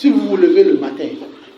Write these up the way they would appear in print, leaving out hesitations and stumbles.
Si vous vous levez le matin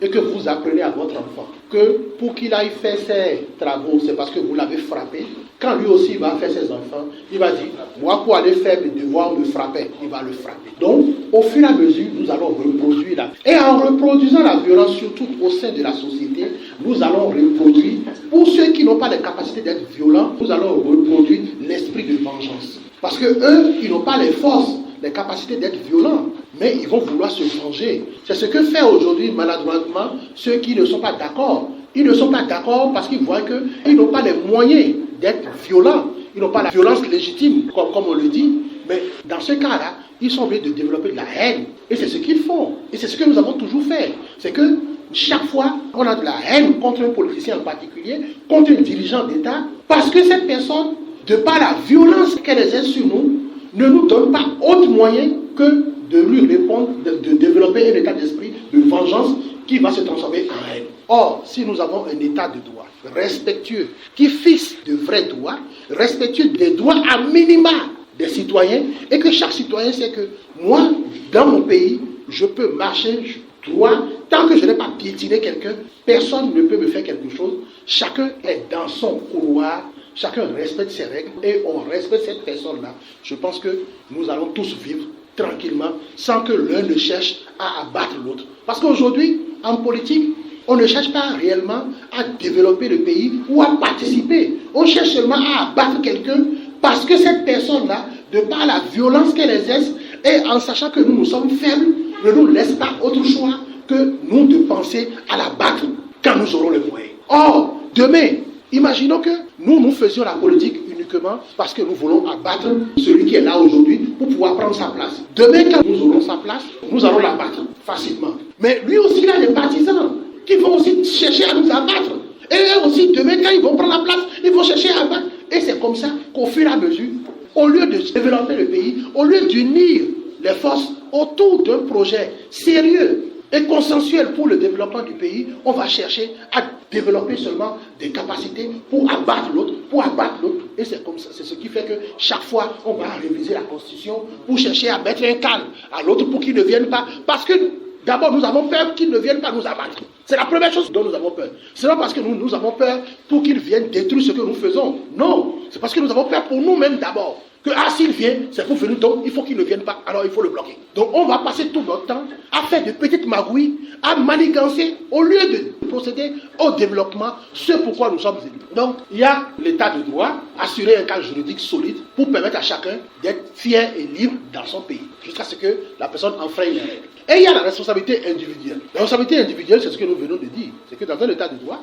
et que vous apprenez à votre enfant que pour qu'il aille faire ses travaux, c'est parce que vous l'avez frappé, quand lui aussi va faire ses enfants, il va dire, moi pour aller faire mes devoirs, me frapper, il va le frapper. Donc, au fur et à mesure, nous allons reproduire la... Et en reproduisant la violence, surtout au sein de la société, nous allons reproduire, pour ceux qui n'ont pas les capacités d'être violents, nous allons reproduire l'esprit de vengeance. Parce que eux, ils n'ont pas les forces, les capacités d'être violents, mais ils vont vouloir se venger. C'est ce que fait aujourd'hui maladroitement ceux qui ne sont pas d'accord. Ils ne sont pas d'accord parce qu'ils voient qu'ils n'ont pas les moyens d'être violents. Ils n'ont pas la violence légitime, comme on le dit. Mais dans ce cas-là, ils sont obligés de développer de la haine. Et c'est ce qu'ils font. Et c'est ce que nous avons toujours fait. C'est que chaque fois qu'on a de la haine contre un politicien en particulier, contre un dirigeant d'État, parce que cette personne, de par la violence qu'elle exerce sur nous, ne nous donne pas autre moyen que de lui répondre, de développer un état d'esprit de vengeance qui va se transformer en haine. Or, si nous avons un état de droit respectueux, qui fixe de vrais droits, respectueux des droits à minima des citoyens, et que chaque citoyen sait que moi, dans mon pays, je peux marcher droit, tant que je n'ai pas piétiné quelqu'un, personne ne peut me faire quelque chose, chacun est dans son couloir, chacun respecte ses règles, et on respecte cette personne-là. Je pense que nous allons tous vivre tranquillement, sans que l'un ne cherche à abattre l'autre. Parce qu'aujourd'hui, en politique, on ne cherche pas réellement à développer le pays ou à participer. On cherche seulement à abattre quelqu'un parce que cette personne-là, de par la violence qu'elle exerce, et en sachant que nous sommes faibles, ne nous laisse pas autre choix que nous de penser à la battre quand nous aurons les moyens. Or, demain, imaginons que nous faisions la politique uniquement parce que nous voulons abattre celui qui est là aujourd'hui pour pouvoir prendre sa place. Demain, quand nous aurons sa place, nous allons l'abattre facilement. Mais lui aussi, il a des partisans qui vont aussi chercher à nous abattre. Et eux aussi, demain, quand ils vont prendre la place, ils vont chercher à abattre. Et c'est comme ça qu'au fur et à mesure, au lieu de développer le pays, au lieu d'unir les forces autour d'un projet sérieux et consensuel pour le développement du pays, on va chercher à développer seulement des capacités pour abattre l'autre, Et c'est comme ça, c'est ce qui fait que chaque fois, on va réviser la Constitution pour chercher à mettre un calme à l'autre pour qu'il ne vienne pas. Parce que d'abord, nous avons peur qu'il ne vienne pas nous abattre. C'est la première chose dont nous avons peur. Ce n'est pas parce que nous avons peur pour qu'il vienne détruire ce que nous faisons. Non, c'est parce que nous avons peur pour nous-mêmes d'abord. Que s'il vient, c'est pour venir, donc il faut qu'il ne vienne pas, alors il faut le bloquer. Donc on va passer tout notre temps à faire de petites magouilles, à manigancer, au lieu de procéder au développement, ce pourquoi nous sommes élus. Donc il y a l'état de droit, assurer un cadre juridique solide pour permettre à chacun d'être fier et libre dans son pays, jusqu'à ce que la personne enfreigne les règles. Et il y a la responsabilité individuelle. La responsabilité individuelle, c'est ce que nous venons de dire. C'est que dans un état de droit,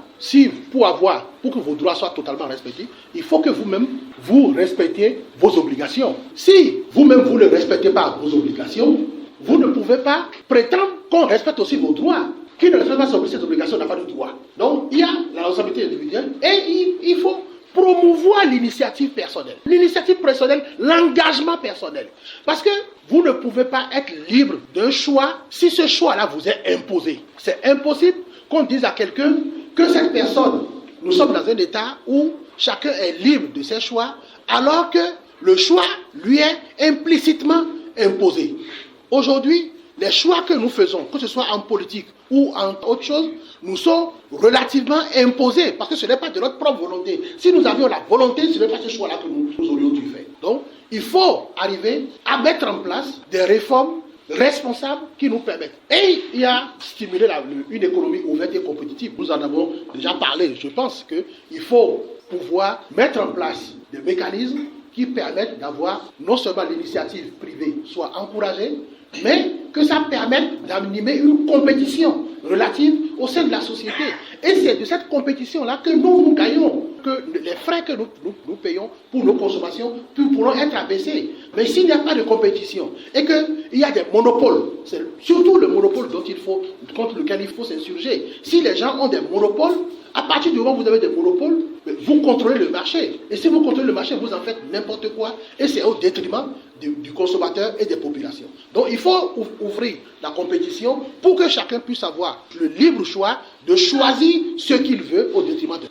pour que vos droits soient totalement respectés, il faut que vous-même, vous respectiez vos obligations. Si vous-même, vous ne respectez pas vos obligations, vous ne pouvez pas prétendre qu'on respecte aussi vos droits. Qui ne respecte pas ses obligations n'a pas de droit. Donc, il y a la responsabilité individuelle et il faut promouvoir l'initiative personnelle. L'initiative personnelle, l'engagement personnel. Parce que vous ne pouvez pas être libre d'un choix si ce choix-là vous est imposé. C'est impossible qu'on dise à quelqu'un que cette personne, nous sommes dans un état où chacun est libre de ses choix, alors que le choix lui est implicitement imposé. Aujourd'hui, les choix que nous faisons, que ce soit en politique ou en autre chose, nous sont relativement imposés parce que ce n'est pas de notre propre volonté. Si nous avions la volonté, ce n'est pas ce choix-là que nous aurions dû faire. Donc, il faut arriver à mettre en place des réformes responsables qui nous permettent. Et il y a stimuler une économie ouverte et compétitive. Nous en avons déjà parlé. Je pense qu'il faut pouvoir mettre en place des mécanismes qui permettent d'avoir non seulement l'initiative privée soit encouragée, mais que ça permette d'animer une compétition relative au sein de la société. Et c'est de cette compétition-là que nous gagnons, que les frais que nous payons pour nos consommations pourront être abaissés. Mais s'il n'y a pas de compétition et qu'il y a des monopoles, c'est surtout le monopole contre lequel il faut s'insurger. Si les gens ont des monopoles, à partir du moment où vous avez des monopoles, vous contrôlez le marché. Et si vous contrôlez le marché, vous en faites n'importe quoi. Et c'est au détriment du consommateur et des populations. Donc il faut ouvrir la compétition pour que chacun puisse avoir le libre choix de choisir ce qu'il veut au détriment de